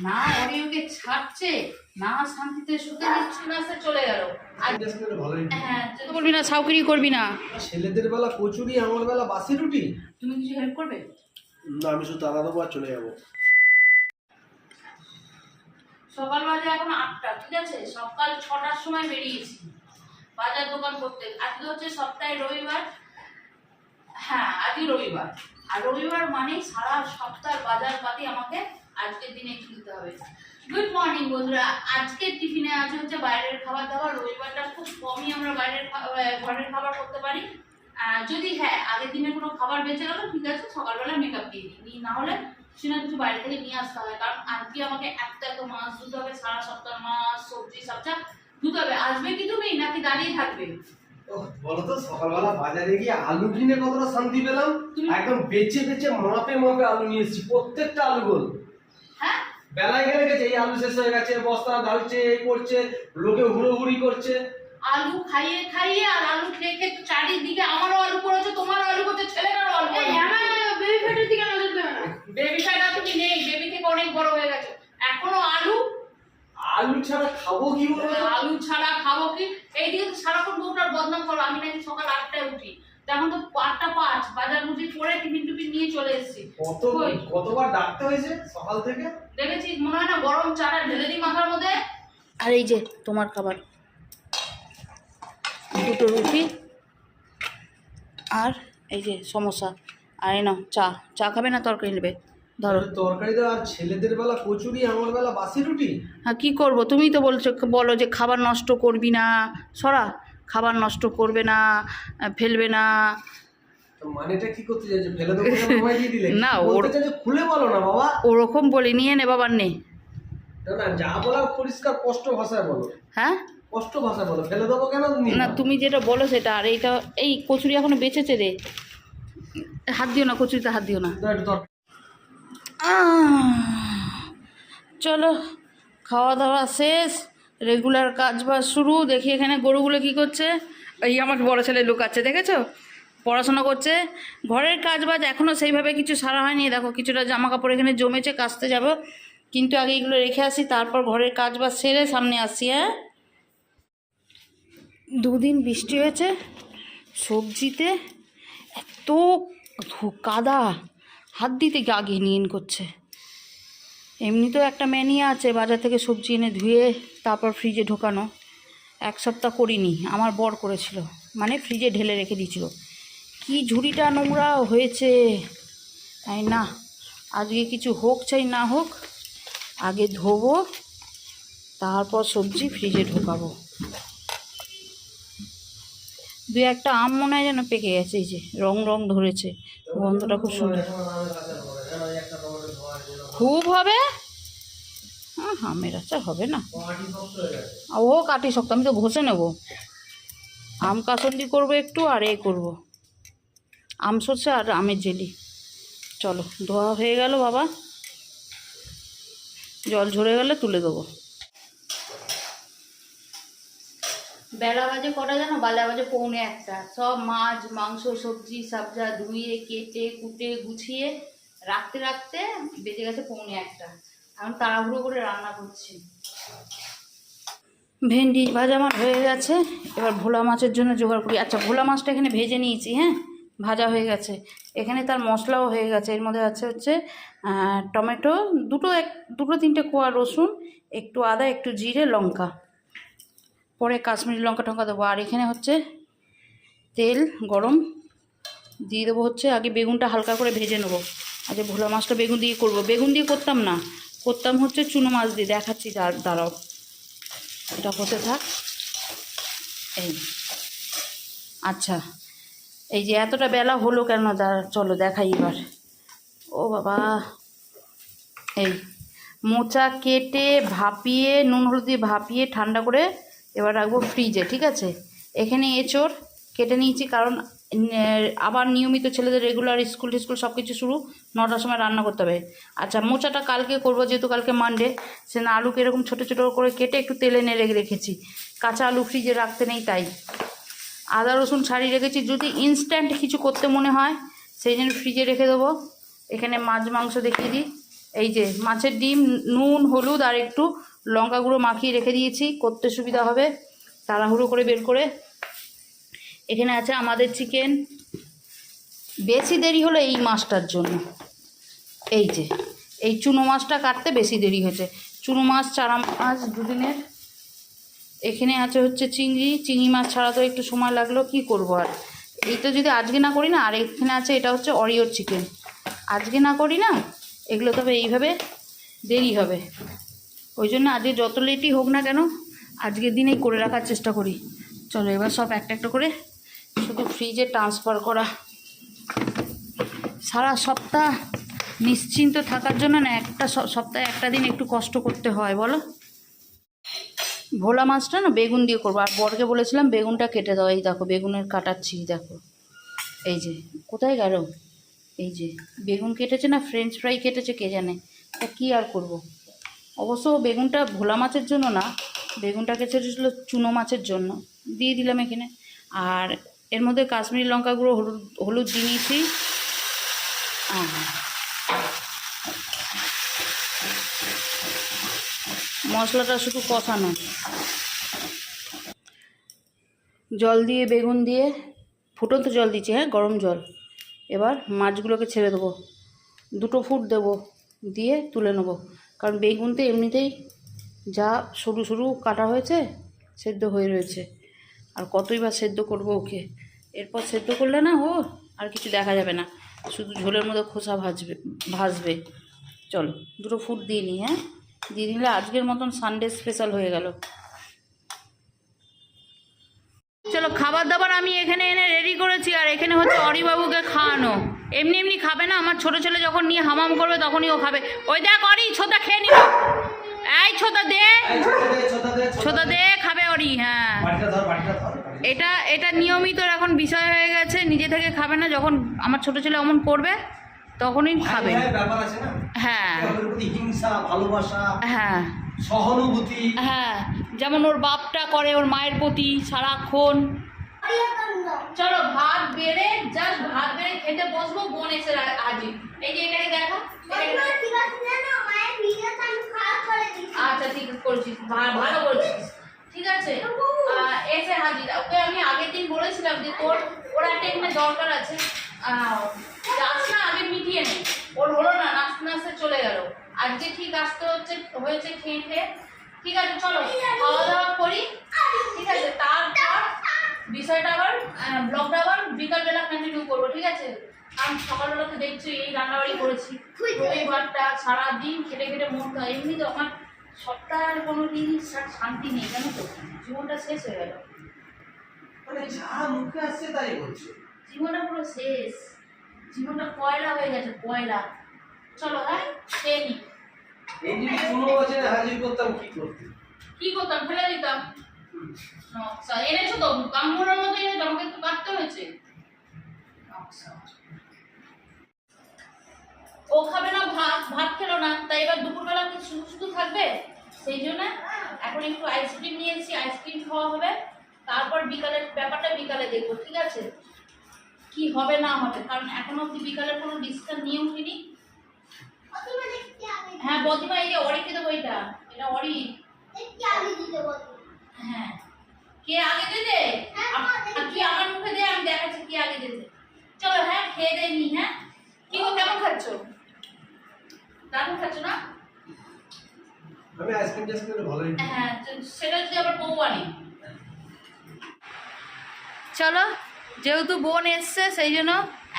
না অরিওকে ছাড়ছে না, শান্তিতে শুতে দিচ্ছে না, সে চলে গেল। হ্যাঁ বলবি না, সাউকিরি করবি না। ছেলেদের বেলা কচুরি, আমার বেলা বাসি রুটি। তুমি কিছু হেল্প করবে? না, আমি শুধু তাড়া দেবো আর চলে যাবো। সকাল বাজে এখন 8টা, ঠিক আছে? সকাল 6টার সময় বেরিয়েছি বাজার দোকান করতে। আজকে হচ্ছে সপ্তাহে রবিবার। হ্যাঁ আজই রবিবার, আর রবিবার মানে সারা সপ্তাহ বাজার পাতি আমাকে আজকের দিনে কিনতে হবে। গুড মর্নিং বন্ধুরা, আজকের টিফিনে আছে হচ্ছে বাইরের খাবার দাবার। রবিবারটা খুব কমই আমরা বাইরের ঘরের খাবার করতে পারি। যদি হ্যাঁ আগের দিনে কোনো খাবার বেঁচে গেল, ঠিক আছে, সকালবেলা মেকআপ দিয়ে দিই, না হলে কিছু না কিছু বাইরে থেকে নিয়ে আসতে হবে। কারণ আজকে আমাকে এত মাছ ধুতে হবে, সারা সপ্তাহ মাছ সবজি সবটা ধুতে হবে। আসবে কি তুমি নাকি দাঁড়িয়ে থাকবে? বলো তো, সকালবেলা বাজারে গিয়ে আলু কিনে কতটা শান্তি পেলাম। একদম বেচে বেচে মাপে মাপে আলু নিয়ে এসেছি, প্রত্যেকটা আলু গোল। হ্যাঁ বেলায় গেলে গেছে, এই আলু শেষ হয়ে গেছে, বস্তা ঢালছে, এই করছে, লোকে হুড়োহুড়ি করছে। আলু খাইয়ে খাইয়ে আর আলু খেয়ে খেয়ে চারিদিকে আমারও আলু পড়েছে, তোমারও আলু পড়েছে, ছেলেটারও আলু পড়েছে। বেবি ফ্যাটের দিকে নজর দেবে না। বেবি ফ্যাট আর তুমি নেই, বেবি থেকে অনেক বড় হয়ে গেছে, এখনো আলু। আলু ছাড়া খাবো কি বলো? আলু ছাড়া খাবো কি? এইদিকে সারাক্ষণ বউটার বদনাম করো। আমি নাকি সকাল 8টায় উঠি, তখন তো 8টা 5 বাজার বুঝি করে টিফিন টিফিন নিয়ে চলে এসেছি। কতবার ডাকতে হয়েছে সকাল থেকে। দেখেছি, মনে হয় না গরম চাটা ঢেলে দিই মাথার মধ্যে। আর এই যে তোমার খাবার, 2টো রুটি আর এই যে সমোসা। আর এই নাও চা। চা খাবে না তরকারি নেবে? ধরো। তরকারি দাও। আর ছেলেদের বেলা কচুরি, আমার বেলা বাসি রুটি। হ্যাঁ কী করবো, তুমিই তো বলো যে খাবার নষ্ট করবি না, সরা, খাবার নষ্ট করবে না, ফেলবে না। মানেটা কি করতে চাইছো? ফেলে দেবো কেন? ভয় দিয়ে দিলে না, বলতে চাইছো খুলে বলো না বাবা। ওরকম বলি, নিয়ে নে বাবার নে। না, যা বলার পরিষ্কার স্পষ্ট ভাষায় বলো। হ্যাঁ স্পষ্ট ভাষায় বলো, ফেলে দেবো কেন? না তুমি যেটা বলো সেটা। আর এইটা, এই কচুরি এখনো বেঁচেছে রে, হাত দিও না কচুরিতে, হাত দিও না। চলো খাওয়া দাওয়া শেষ, রেগুলার কাজ বাজ শুরু। দেখি এখানে গরুগুলো কি করছে। এই আমার বড় ছেলে লুকাচ্ছে, দেখেছো? পড়াশোনা করছে। ঘরের কাজ বাজ এখনও সেইভাবে কিছু সারা হয়নি। দেখো কিছুটা জামা কাপড় এখানে জমেছে, কাচতে যাব, কিন্তু আগে এগুলো রেখে আসি, তারপর ঘরের কাজ বাজ সেরে সামনে আসি। হ্যাঁ 2 দিন বৃষ্টি হয়েছে, সবজিতে এত কাদা, হাত দিতে গা ঘিনঘিন করছে। এমনিতেও একটা ম্যানিয়া আছে বাজার থেকে সবজি এনে ধুয়ে তারপর ফ্রিজে ঢোকানো। 1 সপ্তাহ করিনি, আমার বর করেছিল, মানে ফ্রিজে ঢেলে রেখে দিয়েছিল। কি ঝুড়িটা নোংরা হয়েছে, তাই না? আজকে কিছু হোক চাই না হোক, আগে ধোবো, তারপর সবজি ফ্রিজে ঢোকাবো। 2-1টা আম মনে হয় যেন পেকে গেছে, এই যে রং রং ধরেছে, গন্ধটা খুব সুন্দর। খুব হবে আমের আচার, হবে না? ও কাটি শক্ত, আমি তো ঘষে নেব। আম কাসন্দি করবো একটু, আর এ করবো আম সর্ষে আর আমের জেলি। চলো ধোয়া হয়ে গেল বাবা, জল ঝরে গেলে তুলে দেবো। বেলা বাজে কটা জানো? বেলা বাজে 1:45। সব মাছ মাংস সবজি সবজা ধুয়ে কেটে কুটে গুছিয়ে রাখতে রাখতে বেজে গেছে 1:45। এখন তাড়াহুড়ো করে রান্না করছি। ভেন্ডি ভাজা আমার হয়ে গেছে, এবার ভোলা মাছের জন্য জোগাড় করি। আচ্ছা ভোলা মাছটা এখানে ভেজে নিয়েছি, হ্যাঁ ভাজা হয়ে গেছে। এখানে তার মশলাও হয়ে গেছে। এর মধ্যে আছে হচ্ছে টমেটো, 2-3টে কোয়া রসুন, একটু আদা, একটু জিরে, লঙ্কা, পরে কাশ্মীরি লঙ্কা টঙ্কা দেবো। আর এখানে হচ্ছে তেল গরম দিয়ে দেবো। হচ্ছে আগে বেগুনটা হালকা করে ভেজে নেবো। আগে ভোলা মাছটা বেগুন দিয়ে করবো। বেগুন দিয়ে করতাম না, করতাম হচ্ছে চুনো মাছ দিয়ে। দেখাচ্ছি দাঁড়াও, এটা হতে থাক। এই আচ্ছা, এই যে এতটা বেলা হলো কেন, চলো দেখাই এবার। ও বাবা, এই মোচা কেটে ভাপিয়ে নুন হলুদ দিয়ে ভাপিয়ে ঠান্ডা করে এবার রাখবো ফ্রিজে, ঠিক আছে? এখানে এঁচোড় কেটে নিয়েছি, কারণ আবার নিয়মিত ছেলেদের রেগুলার স্কুল টিস্কুল সব কিছু শুরু, 9টার সময় রান্না করতে হবে। আচ্ছা মোচাটা কালকে করবো, যেহেতু কালকে মানডে। সে না আলুকে এরকম ছোটো ছোটো করে কেটে একটু তেলে নেড়ে রেখেছি, কাঁচা আলু ফ্রিজে রাখতে নেই তাই। আদা রসুন ছাড়িয়ে রেখেছি, যদি ইনস্ট্যান্ট কিছু করতে মনে হয় সেই জন্য ফ্রিজে রেখে দেবো। এখানে মাছ মাংস দেখিয়ে দিই, এই যে মাছের ডিম, নুন হলুদ আর একটু লঙ্কা গুঁড়ো মাখিয়ে রেখে দিয়েছি, করতে সুবিধা হবে তাড়াহুড়ো করে বের করে। এখানে আছে আমাদের চিকেন। বেশি দেরি হলো এই মাছটার জন্য, এই যে এই চুনো মাছটা কাটতে বেশি দেরি হয়েছে। চুনো মাছ, চারা মাছ দুদিনের। এখানে আছে হচ্ছে চিংড়ি মাছ ছাড়া তো একটু সময় লাগলো, কি করব আর। এই তো যদি আজকে না করি না। আর এখানে আছে, এটা হচ্ছে অরিওর চিকেন। আজকে না করি না এগুলো, তবে এইভাবে দেরি হবে। ওই জন্য আজকে যত লেটই হোক না কেন আজকের দিনেই করে রাখার চেষ্টা করি। চলো এবার সব একটা একটা করে শুধু ফ্রিজে ট্রান্সফার করা। সারা সপ্তাহ নিশ্চিন্ত থাকার জন্য না একটা সপ্তাহে একটা দিন একটু কষ্ট করতে হয় বলো। ভোলা মাছটা না বেগুন দিয়ে করবো। আর বরকে বলেছিলাম বেগুনটা কেটে দাও। এই দেখো বেগুনের কাটাচ্ছি, দেখো এই যে কোথায় গেল। এই যে বেগুন কেটেছে না ফ্রেঞ্চ ফ্রাই কেটেছে কে জানে। তা কী আর করব। অবশ্য বেগুনটা ভোলা মাছের জন্য না, বেগুনটা কেটেছিল চুনো মাছের জন্য। দিয়ে দিলাম এখানে। আর এর মধ্যে কাশ্মীরি লঙ্কা গুঁড়ো, হলুদ দিয়ে নিয়েছি। মশলাটা শুধু কষানো। জল দিয়ে বেগুন দিয়ে ফুটন্ত জল দিচ্ছি, হ্যাঁ গরম জল। এবার মাছগুলোকে ছেড়ে দেবো, 2 ফুট দেবো, দিয়ে তুলে নেবো। কারণ বেগুন তো এমনিতেই যা সরু সরু কাটা হয়েছে, সেদ্ধ হয়ে রয়েছে। আর কতই বা সেদ্ধ করবো ওকে। এরপর সেদ্ধ করলে না ও আর কিছু দেখা যাবে না, শুধু ঝোলের মধ্যে খোসা ভাজবে। চলো 2 ফুট দিয়ে নিই, হ্যাঁ দিয়ে দিলে আজকের মতন সানডে স্পেশাল হয়ে গেল। চলো খাবার দাবার আমি এখানে এনে রেডি করেছি। আর এখানে হচ্ছে অরিবাবুকে খাওয়ানো। এমনি এমনি খাবে না, আমার ছোট ছেলে যখন নিয়ে হামাম করবে তখনই ও খাবে। ওই দেখ অরি ছোটা খেয়ে নিল। এই ছোটা দে, ছোটা দে, খাবে অরি। হ্যাঁ এটা নিয়মিত এখন বিষয় হয়ে গেছে, নিজে থেকে খাবে না। যখন আমার ছোট ছেলে অমন করবে তখনই খাবে। হ্যাঁ হ্যাঁ সহানুভূতি। হ্যাঁ, যেমন ওর বাপটা করে ওর মায়ের প্রতি সারাক্ষণ। চলো ভাত বেড়ে জাস্ট ভাত বেড়ে খেতে বসবো। বোন এসে হাজির। এই যে এটাকে দেখো। আচ্ছা ঠিক করেছিস, ভালো করেছিস, ঠিক আছে। এসে হাজির। ওকে আমি আগের দিন বলেছিলাম যে ওর একটা এখানে দরকার আছে, যাস না আগে মিটিয়ে নে। ওর হলো না, নাচতে নাচতে চলে গেল। আজকে ঠিক আসতে হয়েছে খেয়ে। ঠিক আছে চলো খাওয়া দাওয়া করি, ঠিক আছে। তারপর বিষয়টা আবার ব্লগটা আবার বিকালবেলা কন্টিনিউ করবো, ঠিক আছে। আমি সকালবেলা তো দেখছি এই রান্নাবাড়ি করেছি। রবিবারটা সারাদিন খেটে খেটে মনটা, এমনি তো আমার সপ্তাহের কোনো দিন শান্তি নেই, জানো তো। জীবনটা শেষ হয়ে গেল, মানে যা মুখে আসছে তাই বলছো। জীবনটা পুরো শেষ, জীবনটা কয়লা হয়ে গেছে, কয়লা। চলো হ্যাঁ খেয়ে নি। এই যদি কোনো বছরে হাজির করতাম কি করতাম, ফেলে দিতাম। এনেছো তো কামড়ের মতো এনেছো, আমাকে একটু কাটতে হয়েছে। ও খাবে না, ভাত খেলো না, তাই এবার দুপুরবেলা কি শুধু থাকবে। সেই জন্য এখন একটু আইসক্রিম নিয়েছি, আইসক্রিম খাওয়া হবে। তারপর বিকালের ব্যাপারটা বিকালে দেখবো, ঠিক আছে কি হবে না হবে। কারণ এখনো অব্দি বিকালের কোনো ডিসিশন নিয়ে উঠিনি। হ্যাঁ বদিমা, এই যে অরিকে দেবো। এটা অরি। হ্যাঁ কে আগে দেবে, কি আমার মুখে দে, আমি দেখাচ্ছি কে আগে দেবে। চলো হ্যাঁ খেয়ে দে নি। হ্যাঁ কি গো, কেমন খাচ্ছ? দারুণ খাচ্ছ না? আমি আইসক্রিম ভালোই। হ্যাঁ সেটা যদি আবার বউ আনি। চলো যেহেতু বোন এসছে সেই জন্য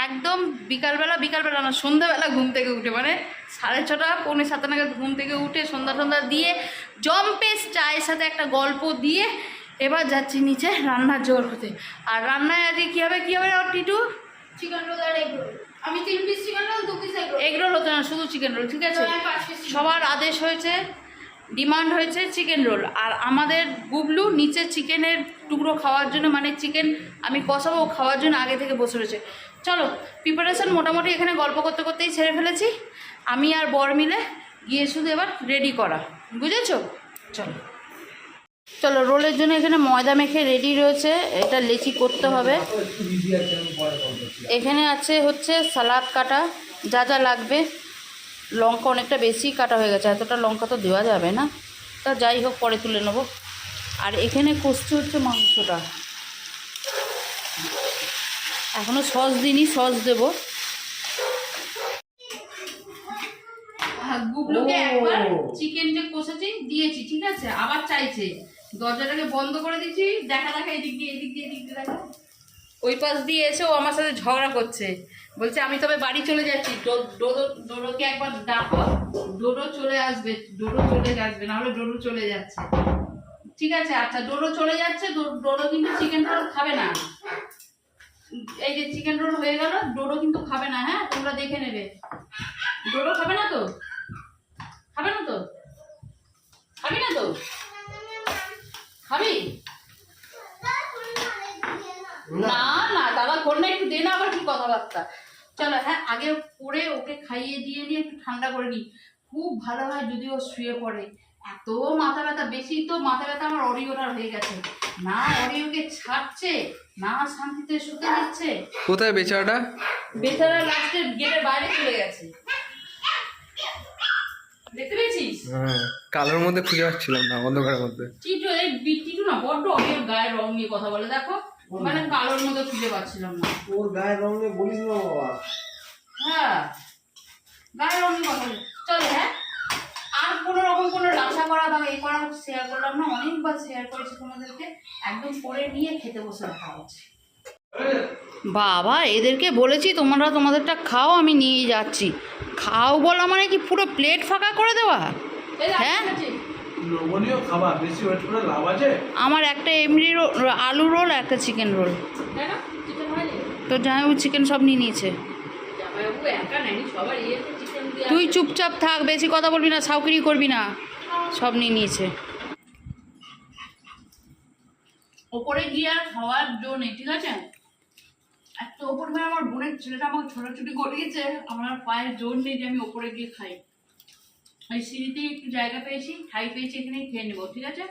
একদম বিকালবেলা না, সন্ধ্যাবেলা ঘুম থেকে উঠে, মানে 6:30 6:45 নাগাদ ঘুম থেকে উঠে সন্ধ্যা দিয়ে জম্পেস চায়ের সাথে একটা গল্প দিয়ে এবার যাচ্ছি নিচে রান্নার জোর হতে। আর রান্নায় আজকে কী হবে ওর টিটু? চিকেন রোল আর এগ রোল। আমি 3 piece chicken roll, 2 piece egg roll হতো না, শুধু চিকেন রোল, ঠিক আছে। সবার আদেশ হয়েছে, ডিমান্ড হয়েছে চিকেন রোল। আর আমাদের গুবলু নিচে চিকেনের টুকরো খাওয়ার জন্য, মানে চিকেন আমি কষাবো খাওয়ার জন্য আগে থেকে বসে রয়েছে। চলো প্রিপারেশন মোটামুটি এখানে গল্প করতেই ছেড়ে ফেলেছি। আমি আর বর মিলে গিয়ে শুধু এবার রেডি করা, বুঝেছো। চলো রোলের জন্য এখানে ময়দা মেখে রেডি রয়েছে। এটা লেচি করতে হবে। এখানে আছে হচ্ছে সালাদ কাটা, যা লাগবে লঙ্কা অনেকটা বেশি কাটা হয়ে গেছে, এতটা লঙ্কা তো দেওয়া যাবে না, তা যাই হোক পরে তুলে নেবো। আর এখানে কষতে হচ্ছে মাংসটা, এখনও সস দিইনি, সস দেবো। গুবলুকে একবার চিকেন যে কষেছি দিয়েছি, ঠিক আছে, আবার চাইছে, দরজাটাকে বন্ধ করে দিয়েছি, দেখা এদিক দিয়ে দেখা, ওই পাশ দিয়ে এসে ও আমার সাথে ঝগড়া করছে, বলছে আমি তবে বাড়ি চলে যাচ্ছি। ডোডোকে একবার ডাকো, ডোডো চলে আসবে নাহলে ডোডো চলে যাচ্ছে। ঠিক আছে, আচ্ছা ডোডো চলে যাচ্ছে, ডোডো কিন্তু চিকেন রোল খাবে না। এই যে চিকেন রোল হয়ে গেল, ডোডো কিন্তু খাবে না, হ্যাঁ তোমরা দেখে নেবে। ডোডো খাবে না তো? খাবি না তো? খাবি না? না দাদা ফোন না, একটু দে না, আবার কি কথাবার্তা। চলো হ্যাঁ, আগে করে ওকে খাইয়ে দিয়ে নিয়ে একটু ঠান্ডা করে নিই। খুব ভালো হয় যদি ও শুয়ে পড়ে, এত মাথা ব্যথা, বেশি তো মাথা ব্যথা আমার অরিওটার হয়ে গেছে, না অরিওকে ছাড়ছে না শান্তিতে শুতে দিচ্ছে। কোথায় বেচারাটা? বেচারা লাস্টে গেটের বাইরে চলে গেছে, দেখতে পেয়েছিস? কালোর মধ্যে খুঁজে পাচ্ছিলাম না, অন্ধকারের মধ্যে। টিটু না বড্ড অরিওর গায়ের রং নিয়ে কথা বলে, দেখো মানে কালোর মধ্যে খুঁজে পাচ্ছিলাম না। ওর গায়ের রং নিয়ে বলিস না বাবা। হ্যাঁ গায়ের রং নিয়ে কথা বলে। চলো হ্যাঁ, আর কোনো রকম কোনো রান্না করা বা এই করা শেয়ার করলাম না, অনেকবার শেয়ার করেছি তোমাদেরকে, একদম করে নিয়ে খেতে বসে রাখা হচ্ছে। বাবা এদেরকে বলেছি তোমরা তোমাদেরটা খাও, আমি নিয়ে যাচ্ছি। খাও বলা মানে কি পুরো প্লেট ফাঁকা করে দেওয়া? হ্যাঁ লোভনীয় খাবার, বেশি ওয়েট করে লাভ আছে? আমার একটা এমনি আলু রোল, একটা চিকেন রোল, তো জামাইবাবু চিকেন সব নিয়ে নিয়েছে। তুই চুপচাপ থাক, বেশি কথা বলবি না, সাউকিরি করবি না, সব নিয়ে নিয়েছে। ওপরে গিয়ে আর খাওয়ার জো নেই, ঠিক আছে? এত ওপর মানে আমার বোনের ছেলেটা আমাকে ছোটাছুটি করিয়েছে, আমার আর পায়ের জোর নেই যে আমি ওপরে গিয়ে খাই। ওই সিঁড়িতেই একটু জায়গা পেয়েছি, ঠাই পেয়েছি, এখানেই খেয়ে নেবো, ঠিক আছে?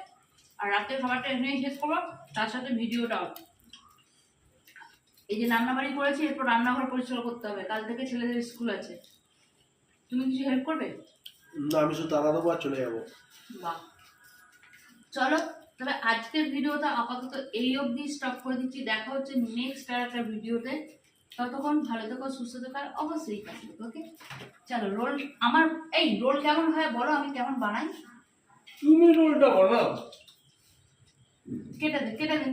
আর রাতের খাবারটা এখানেই শেষ করবো, তার সাথে ভিডিওটাও। এই যে রান্নাবাড়ি করেছি, এরপর রান্নাঘর পরিষ্কার করতে হবে, কাল থেকে ছেলেদের স্কুল আছে। তুমি কিছু হেল্প করবে? না, আমি শুধু দাদা দেবো আর চলে যাবো। বাহ, চলো তবে আজকের ভিডিওটা আপাতত এই অবধি স্টপ করে দিচ্ছি। দেখা হচ্ছে নেক্সট আর একটা ভিডিওতে, ততক্ষণ ভালো থেকো, সুস্থ থেকো, আর অবশ্যই কাছে ওকে। চলো রোল, আমার এই রোল কেমন হয় বলো, আমি কেমন বানাই? তুমি রোলটা বানাও। কেটে দে